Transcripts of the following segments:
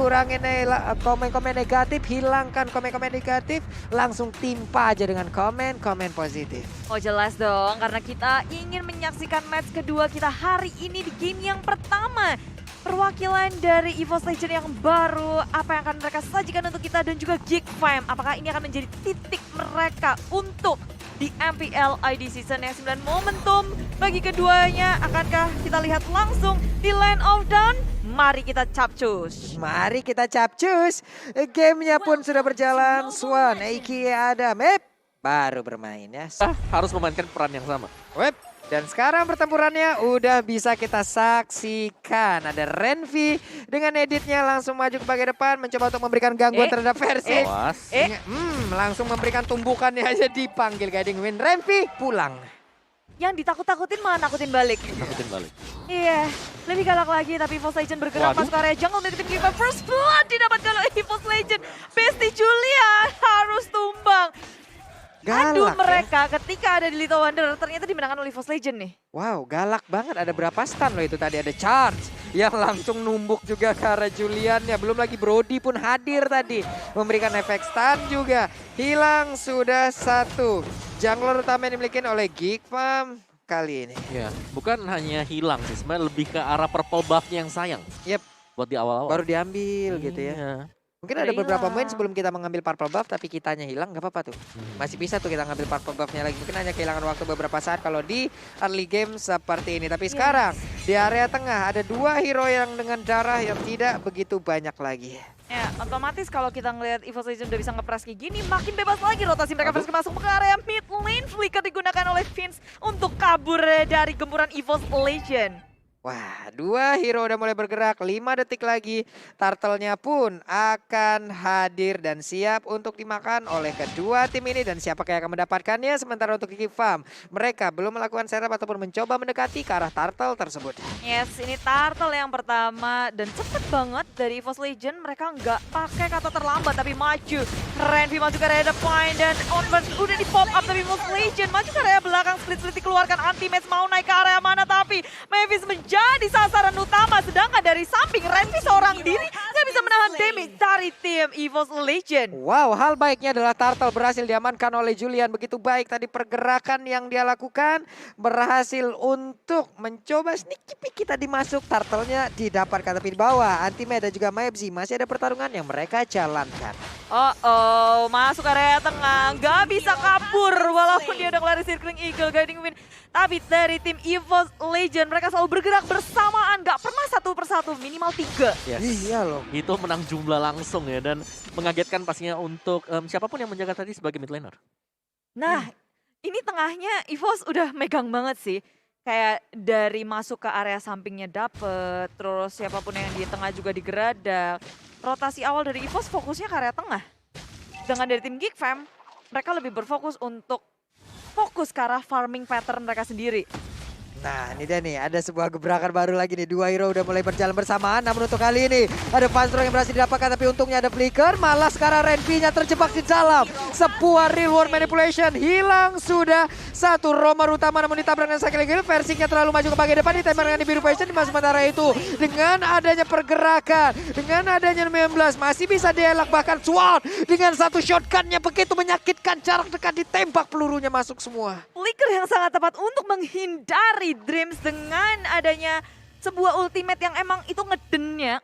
kurangin komen-komen negatif, hilangkan komen-komen negatif, langsung timpa aja dengan komen-komen positif. Oh jelas dong, karena kita ingin menyaksikan match kedua kita hari ini di game yang pertama. Perwakilan dari EVOS Legend yang baru, apa yang akan mereka sajikan untuk kita dan juga Geek Fam. Apakah ini akan menjadi titik mereka untuk di MPL ID Season yang 9 momentum bagi keduanya? Akankah kita lihat langsung di Land of Dawn? Mari kita capcus. Mari kita capcus. Gamenya pun sudah berjalan. Swan, Eiki, Adam, baru bermain ya. Harus memainkan peran yang sama. Dan sekarang pertempurannya udah bisa kita saksikan. Ada Renvi dengan editnya langsung maju ke bagian depan. Mencoba untuk memberikan gangguan terhadap Versi. Langsung memberikan tumbukannya aja dipanggil Guiding Wind. Renvi pulang. Yang ditakut-takutin malah nakutin balik. Nakutin balik. Iya, lebih galak lagi tapi EVOS Legend bergerak masuk area jungle dari tim Giva. First blood didapatkan oleh EVOS Legend. Besti Julian harus tumbang. Aduh, mereka ketika ada di Little Wonder ternyata dimenangkan oleh EVOS Legend nih. Wow, galak banget. Ada berapa stun loh itu tadi. Ada charge yang langsung numbuk juga ke arah Julian ya. Belum lagi Brody pun hadir tadi. Memberikan efek stun juga. Hilang sudah satu. Jungler utama yang dimiliki oleh Geek Fam kali ini. Ya, bukan hanya hilang sih. Sebenarnya lebih ke arah purple buff-nya yang sayang. Yep. Buat di awal-awal. Baru diambil gitu ya. Mungkin ada beberapa poin sebelum kita mengambil purple buff tapi kitanya hilang, gak apa-apa tuh. Masih bisa tuh kita ngambil purple buffnya lagi. Mungkin hanya kehilangan waktu beberapa saat kalau di early game seperti ini. Tapi sekarang di area tengah ada dua hero yang dengan darah yang tidak begitu banyak lagi. Ya, otomatis kalau kita ngelihat EVOS Legend udah bisa nge-press kayak gini, makin bebas lagi rotasi mereka harus masuk ke area mid lane. Flicker digunakan oleh Vince untuk kabur dari gempuran EVOS Legend. Wah, dua hero udah mulai bergerak, 5 detik lagi. Turtle-nya pun akan hadir dan siap untuk dimakan oleh kedua tim ini. Dan siapakah yang akan mendapatkannya? Sementara untuk Geek Fam, mereka belum melakukan setup ataupun mencoba mendekati ke arah Turtle tersebut. Yes, ini Turtle yang pertama dan cepet banget dari EVOS Legend. Mereka nggak pakai kata terlambat tapi maju. Renvi maju ke area depan dan Onward udah di pop up tapi EVOS Legend maju ke area belakang. Split-split dikeluarkan, anti-match mau naik ke area mana tapi Mavis jadi sasaran utama, sedangkan dari samping Renvi seorang diri nggak bisa menahan damage dari tim EVOS Legend. Wow, hal baiknya adalah Turtle berhasil diamankan oleh Julian. Begitu baik tadi pergerakan yang dia lakukan, berhasil untuk mencoba sneaky peek kita dimasuk. Turtle-nya didapatkan tapi di bawah. Anti-Med dan juga Mebzi masih ada pertarungan yang mereka jalankan. Masuk area tengah, nggak bisa kabur walaupun dia udah ngelari Circling Eagle, Guiding Wind. Tapi dari tim EVOS Legend mereka selalu bergerak bersamaan, nggak pernah satu persatu, minimal 3. Yes. Iya loh. Itu menang jumlah langsung ya dan mengagetkan pastinya untuk siapapun yang menjaga tadi sebagai mid laner. Nah, ini tengahnya EVOS udah megang banget sih. Kayak dari masuk ke area sampingnya dapet, terus siapapun yang di tengah juga digeradak. Rotasi awal dari EVOS fokusnya ke area tengah. Dengan dari tim Geek Fam, mereka lebih berfokus untuk fokus ke arah farming pattern mereka sendiri. Nah, ini dia nih, ada sebuah gebrakan baru lagi nih. Dua hero udah mulai berjalan bersamaan, namun untuk kali ini ada Panstrong yang berhasil didapatkan, tapi untungnya ada Flicker. Malah sekarang Renvi-nya terjebak di dalam sebuah real world manipulation. Hilang sudah satu romer utama, namun ditabrak dengan Cycling Hill. Versinya terlalu maju ke bagian depan, ditembak dengan di biru passion. Di sementara itu, dengan adanya pergerakan, dengan adanya 19, masih bisa dielak. Bahkan Swan dengan satu shotgunnya begitu menyakitkan, jarak dekat ditembak, pelurunya masuk semua. Flicker yang sangat tepat untuk menghindari Dreams dengan adanya sebuah ultimate yang emang itu ngedennya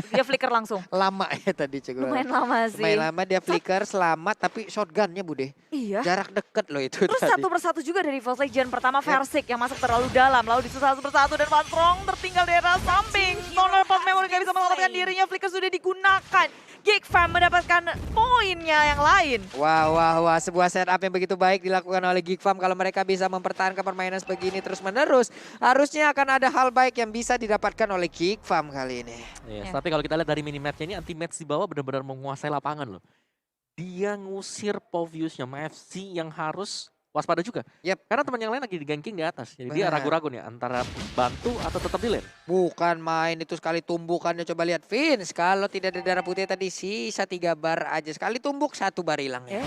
dia flicker langsung. Lama ya tadi cukup. Lumayan lama sih. Lumayan lama dia flicker selamat tapi shotgunnya Bude. Iya. Jarak deket loh itu. Terus tadi. satu persatu juga dari EVOS Legend. Pertama Versik yang masuk terlalu dalam. Lalu disusul satu persatu dan Panstrong tertinggal di arah samping. Stoner Pop Memory gak bisa menyelamatkan dirinya. Flicker sudah digunakan. Geek Fam mendapatkan poinnya yang lain. Wah. Sebuah setup yang begitu baik dilakukan oleh Geek Fam. Kalau mereka bisa mempertahankan permainan sebegini terus menerus. Harusnya akan ada hal baik yang bisa didapatkan oleh Geek Fam kali ini. Yes, tapi kalau kita lihat dari minimapnya ini anti-match di bawah benar-benar menguasai lapangan loh. Dia ngusir Poviusnya MFC yang harus waspada juga. Yep. Karena teman yang lain lagi di ganking di atas. Jadi dia ragu-ragu nih antara bantu atau tetap di lane. Bukan main itu sekali tumbukannya, coba lihat Vince. Kalau tidak ada darah putih tadi sisa 3 bar aja. Sekali tumbuk 1 bar hilangnya.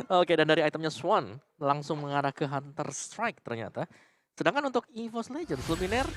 Oke, dan dari itemnya Swan langsung mengarah ke Hunter Strike ternyata. Sedangkan untuk EVOS Legends, Luminaire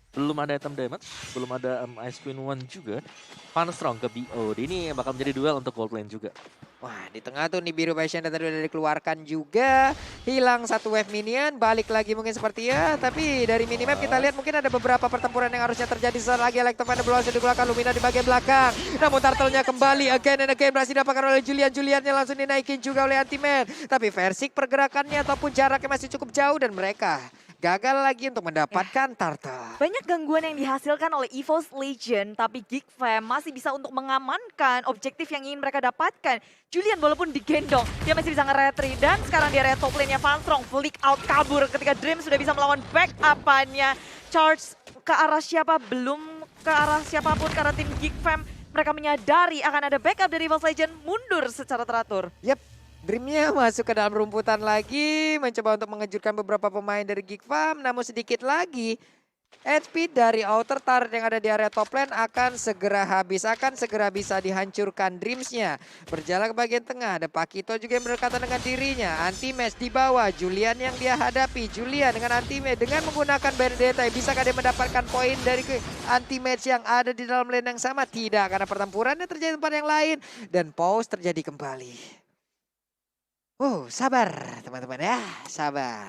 belum ada item damage, belum ada Ice Queen One juga. Fun Strong ke BO. Ini bakal menjadi duel untuk gold lane juga. Wah, di tengah tuh nih biru Bastion tadi udah dikeluarkan juga. Hilang satu wave minion, balik lagi mungkin seperti ya. Tapi dari minimap kita lihat mungkin ada beberapa pertempuran yang harusnya terjadi. Saat lagi Electroman berlangsung di belakang, Lumina di bagian belakang. Namun turtle-nya kembali again and again berhasil didapatkan oleh Julian. Juliannya langsung dinaikin juga oleh Anti-Man. Tapi Versik pergerakannya ataupun jaraknya masih cukup jauh dan mereka gagal lagi untuk mendapatkan turtle. Banyak gangguan yang dihasilkan oleh EVOS Legend, tapi Geek Fam masih bisa untuk mengamankan objektif yang ingin mereka dapatkan. Julian walaupun digendong, dia masih bisa nge-retry. Dan sekarang di area top lane-nya Fanstrong, flick out kabur ketika Dream sudah bisa melawan back-up-annya. Charge ke arah siapa? Belum ke arah siapapun karena tim Geek Fam. Mereka menyadari akan ada backup dari EVOS Legend, mundur secara teratur. Yep. Dreamnya masuk ke dalam rumputan lagi, mencoba untuk mengejutkan beberapa pemain dari Geek Farm, namun sedikit lagi HP dari outer turret yang ada di area top lane akan segera habis, akan segera bisa dihancurkan Dreams-nya. Berjalan ke bagian tengah, ada Pakito juga yang berdekatan dengan dirinya, Anti-Match di bawah, Julian yang dia hadapi, Julian dengan Anti-Match dengan menggunakan Benedetta, bisakah dia mendapatkan poin dari Anti-Match yang ada di dalam lane yang sama? Tidak, karena pertempurannya terjadi di tempat yang lain dan pause terjadi kembali. Sabar teman-teman ya, sabar.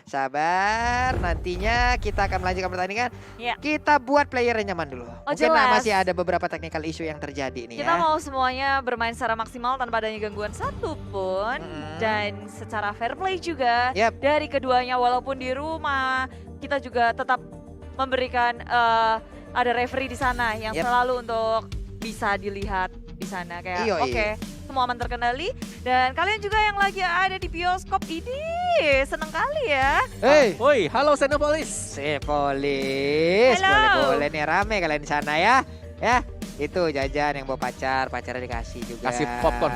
Sabar, nantinya kita akan melanjutkan pertandingan. Ya. Kita buat playernya nyaman dulu. Mungkin jelas. masih ada beberapa technical issue yang terjadi nih Kita ya. mau semuanya bermain secara maksimal tanpa adanya gangguan satupun. Dan secara fair play juga Yep. dari keduanya walaupun di rumah. Kita juga tetap memberikan ada referee di sana yang Yep. selalu untuk bisa dilihat di sana. Kayak Iya, oke, semua aman terkendali. Dan kalian juga yang lagi ada di bioskop ini seneng kali ya. Hey, Woi, halo Xenopolis. Sepolis, Halo. boleh nih rame kalian di sana ya. Ya, itu jajan yang bawa pacarnya dikasih juga. Kasih popcorn.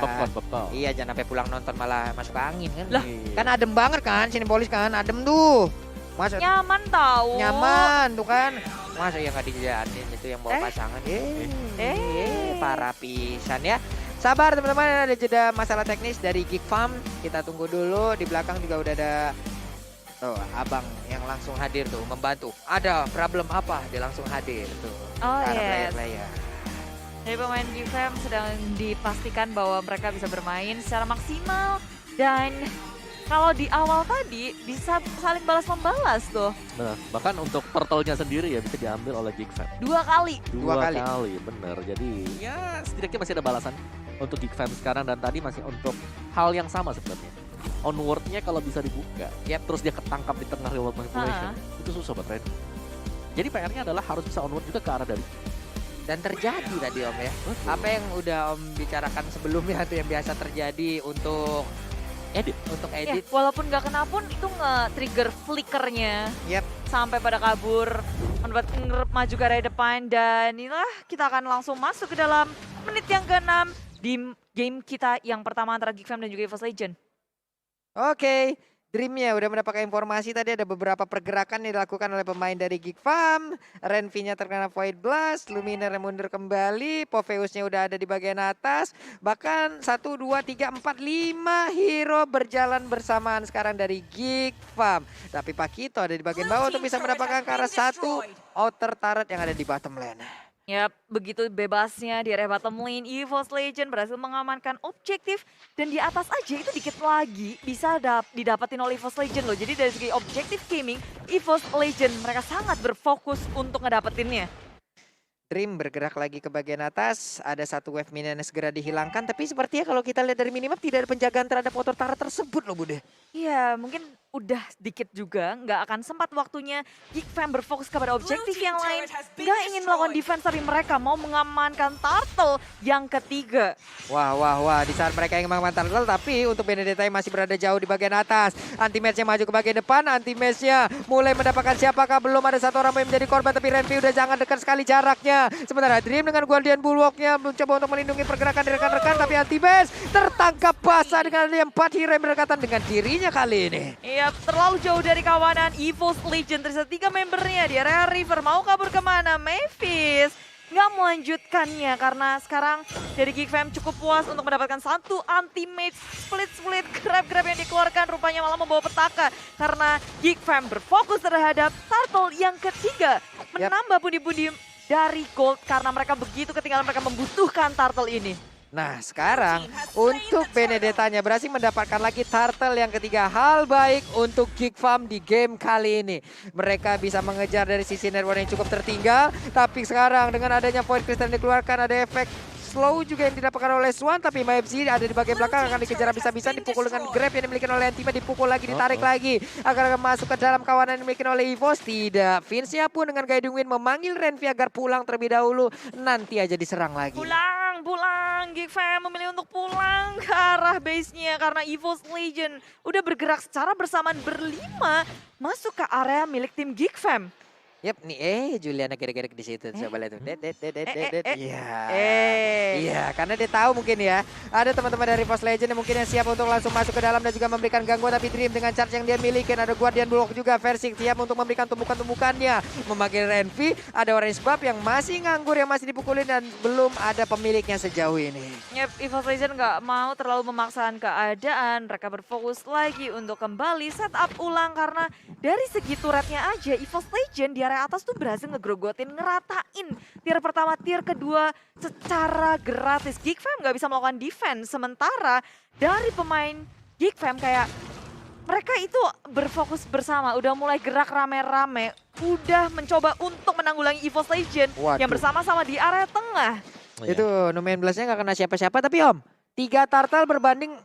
Iya, jangan sampai pulang nonton malah masuk angin kan. Lah. Kan adem banget kan, Cinepolis kan, adem tuh. Masa Nyaman tahu. nyaman tuh kan. Masa ya nggak dijajanin itu yang bawa Eh. pasangan. Eh. Parah pisan ya. Sabar teman-teman, ada jeda masalah teknis dari Geek Farm. Kita tunggu dulu, di belakang juga udah ada tuh abang yang langsung hadir tuh membantu. Ada problem apa? Dia langsung hadir tuh. Oh Para yes. player-player. Dari pemain GFM sedang dipastikan bahwa mereka bisa bermain secara maksimal dan kalau di awal tadi bisa saling balas-membalas tuh. Nah, bahkan untuk turtle-nya sendiri ya bisa diambil oleh Geek Fam. 2 kali. Dua kali. Bener. Jadi ya setidaknya masih ada balasan untuk Geek Fam sekarang dan tadi masih untuk hal yang sama sebenarnya. Onward-nya kalau bisa dibuka, ya terus dia ketangkap di tengah reward manipulation, itu susah buat Ren. Jadi PR-nya adalah harus bisa onward juga ke arah dari. Dan terjadi tadi Om ya. Apa yang udah Om bicarakan sebelumnya tuh yang biasa terjadi untuk Edit. Ya, walaupun gak kena pun itu nge-trigger flickernya. Yep. Sampai pada kabur, mendapat maju ke area depan dan inilah kita akan langsung masuk ke dalam menit yang ke-6 di game kita yang pertama antara Geek Fam dan juga EVOS Legend. Oke, Dreamnya udah mendapatkan informasi tadi ada beberapa pergerakan yang dilakukan oleh pemain dari Geek Farm. Renvi-nya terkena Void Blast, Luminar yang mundur kembali, Popheus-nya udah ada di bagian atas. Bahkan 1, 2, 3, 4, 5 hero berjalan bersamaan sekarang dari Geek Farm. Tapi Pakito ada di bagian bawah untuk bisa mendapatkan ke arah 1 outer turret yang ada di bottom lane. Ya, begitu bebasnya di area bottom lane, EVOS Legend berhasil mengamankan objektif dan di atas aja itu dikit lagi bisa didapatin oleh EVOS Legend loh. Jadi dari segi objektif gaming, EVOS Legend mereka sangat berfokus untuk ngedapetinnya. Dream bergerak lagi ke bagian atas, ada 1 wave minion yang segera dihilangkan. Tapi sepertinya kalau kita lihat dari minimap tidak ada penjagaan terhadap motor turret tersebut loh Bude. Iya, mungkin udah dikit juga, nggak akan sempat waktunya Geek Fam berfokus kepada objektif yang lain. Nggak ingin melakukan defense, tapi mereka mau mengamankan turtle yang ketiga. Wah, di saat mereka ingin mengamankan turtle, tapi untuk Benedetta yang masih berada jauh di bagian atas. Anti-match-nya maju ke bagian depan, anti-match-nya mulai mendapatkan siapakah, belum ada 1 orang yang menjadi korban, tapi Renvi udah sangat dekat sekali jaraknya. Sementara Dream dengan Guardian Bulwark-nya mencoba untuk melindungi pergerakan dari rekan-rekan, tapi anti-match tertangkap basah dengan 4 hero yang berdekatan dengan dirinya kali ini. Iya, terlalu jauh dari kawanan EVOS Legend. Tersisa 3 membernya di area River. Mau kabur kemana? Mavis nggak melanjutkannya karena sekarang dari Geek Fam cukup puas untuk mendapatkan satu ultimate split grab yang dikeluarkan rupanya malah membawa petaka karena Geek Fam berfokus terhadap turtle yang ketiga menambah pundi-pundi dari gold karena mereka begitu ketinggalan, mereka membutuhkan turtle ini. Nah sekarang untuk Benedetta-nya berhasil mendapatkan lagi turtle yang ketiga. Hal baik untuk Geek Fam di game kali ini. Mereka bisa mengejar dari sisi network yang cukup tertinggal. Tapi sekarang dengan adanya Void Crystal yang dikeluarkan ada efek slow juga yang didapatkan oleh Swan. Tapi MFZ ada di bagian belakang akan dikejar habis-habisan. Dipukul dengan grab yang dimiliki oleh Antima. Dipukul lagi, ditarik lagi. Akan masuk ke dalam kawanan yang dimiliki oleh EVOS. Tidak, Vince-nya pun dengan Guiding Wind memanggil Renvi agar pulang terlebih dahulu. Nanti aja diserang lagi. Pulang, Geek Fam memilih untuk pulang ke arah base-nya karena EVOS Legend udah bergerak secara bersamaan berlima masuk ke area milik tim Geek Fam. Yap, nih Juliana gerak-gerak di situ. Coba lihat tuh. Iya. Iya, karena dia tahu mungkin ya. Ada teman-teman dari Post Legend yang mungkin yang siap untuk langsung masuk ke dalam dan juga memberikan gangguan. Tapi Dream dengan charge yang dia miliki. Ada Guardian Block juga. Versing siap untuk memberikan tumbukan-tumbukannya. Memanggil Renvi. Ada Orange Buff yang masih nganggur, yang masih dipukulin. Dan belum ada pemiliknya sejauh ini. Yep, EVOS Legend nggak mau terlalu memaksakan keadaan. Mereka berfokus lagi untuk kembali setup ulang. Karena dari segi turretnya aja EVOS Legend di area atas tuh berhasil ngegrogotin, ngeratain tier pertama, tier kedua secara gratis. Geek Fam nggak bisa melakukan defense, sementara dari pemain Geek Fam kayak mereka itu berfokus bersama, udah mulai gerak rame-rame, udah mencoba untuk menanggulangi EVOS Legend yang bersama-sama di area tengah. Itu Numen Blast-nya nggak kena siapa-siapa, tapi Om, 3 turtle berbanding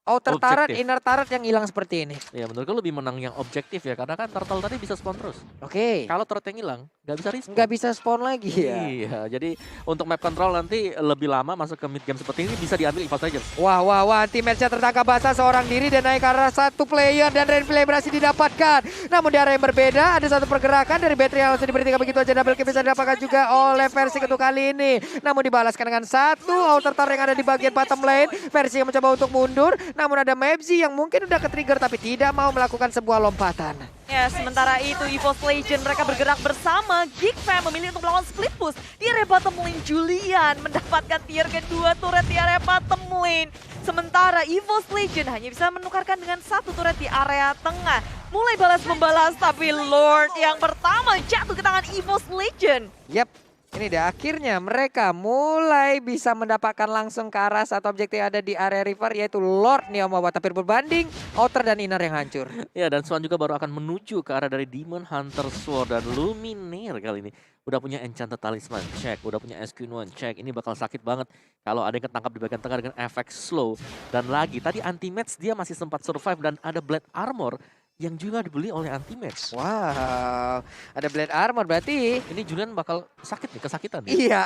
outer turret, inner turret yang hilang seperti ini. Ya menurutku lebih menang yang objektif ya, karena kan turtle tadi bisa spawn terus. Oke. Kalau turret yang hilang, nggak bisa respawn. Nggak bisa spawn lagi ya. Iya, jadi untuk map control nanti lebih lama masuk ke mid game seperti ini bisa diambil EVOS Legends. Wah, teammatch-nya tertangkap basah seorang diri dan naik ke arah satu player dan Renvi berhasil didapatkan. Namun di area yang berbeda ada satu pergerakan dari battery yang langsung diberhentikan begitu aja. Double kill bisa didapatkan juga oleh Versi untuk kali ini. Namun dibalaskan dengan satu outer turret yang ada di bagian bottom lane. Versi yang mencoba untuk mundur, namun ada Mavzi yang mungkin udah ke-trigger tapi tidak mau melakukan sebuah lompatan. Ya, sementara itu EVOS Legend mereka bergerak bersama. Geek Fam memilih untuk melakukan split push di area bottom lane. Julian mendapatkan tier kedua turret di area bottom lane. Sementara EVOS Legend hanya bisa menukarkan dengan satu turret di area tengah. Mulai balas-membalas tapi Lord yang pertama jatuh ke tangan EVOS Legend. Yap. Ini dia akhirnya mereka mulai bisa mendapatkan langsung ke arah satu objektif yang ada di area river yaitu Lord Neomawa. Tapi berbanding outer dan inner yang hancur. Ya dan Swan juga baru akan menuju ke arah dari Demon Hunter Sword dan Luminaire kali ini. Udah punya Enchanted Talisman, check. Udah punya SQ1, check. Ini bakal sakit banget kalau ada yang ketangkap di bagian tengah dengan efek slow. Dan lagi tadi anti-match dia masih sempat survive dan ada Blade Armor yang juga dibeli oleh anti-match. Wow, ada Blade Armor berarti. Ini Julian bakal sakit nih, kesakitan. Iya,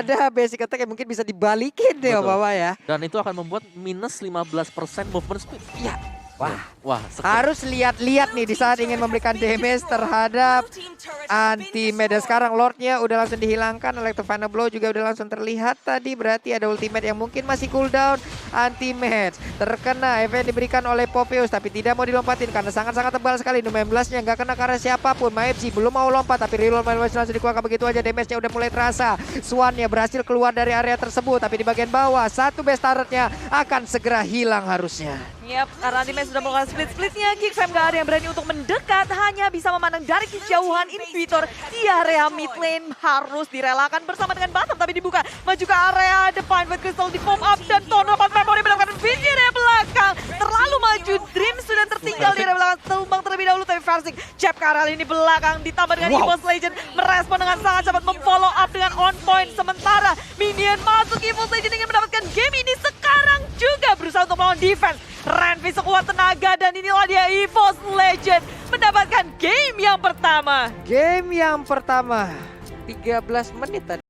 ada basic attack yang mungkin bisa dibalikin deh Bapak ya. Dan itu akan membuat minus 15% movement speed. Iya. Wah, harus lihat-lihat nih di saat ingin memberikan damage terhadap anti-match. Dan sekarang Lordnya udah langsung dihilangkan. Electrofana Blow juga udah langsung terlihat tadi. Berarti ada ultimate yang mungkin masih cooldown. Anti-match terkena event diberikan oleh Popeus tapi tidak mau dilompatin karena sangat-sangat tebal sekali. Numen Blast-nya nggak kena karena siapapun. Maepsi belum mau lompat tapi reload langsung dikeluarkan begitu aja. Damage-nya udah mulai terasa. Swan-nya berhasil keluar dari area tersebut tapi di bagian bawah satu base turret-nya akan segera hilang harusnya. Yap, karena anti-match sudah melakukan split-splitnya. Geek Fam gak ada yang berani untuk mendekat. Hanya bisa memandang dari kejauhan Inquisitor di area mid lane. Harus direlakan bersama dengan Batam. Tapi dibuka, maju ke area depan. Void Crystal di pop up dan Tono Memory mendapatkan Vinci di area belakang. Terlalu maju, Dream sudah tertinggal di area belakang. Tumbang terlebih dahulu tapi Versing. Jab ke area ini belakang. Ditambah dengan EVOS Legend. Merespon dengan sangat cepat, memfollow up dengan on point. Sementara Minion masuk, EVOS Legend ingin mendapatkan game ini. Sekarang juga berusaha untuk melawan defense. Renvi sekuat tenaga dan inilah dia EVOS Legend mendapatkan game yang pertama. Game yang pertama 13 menit tadi.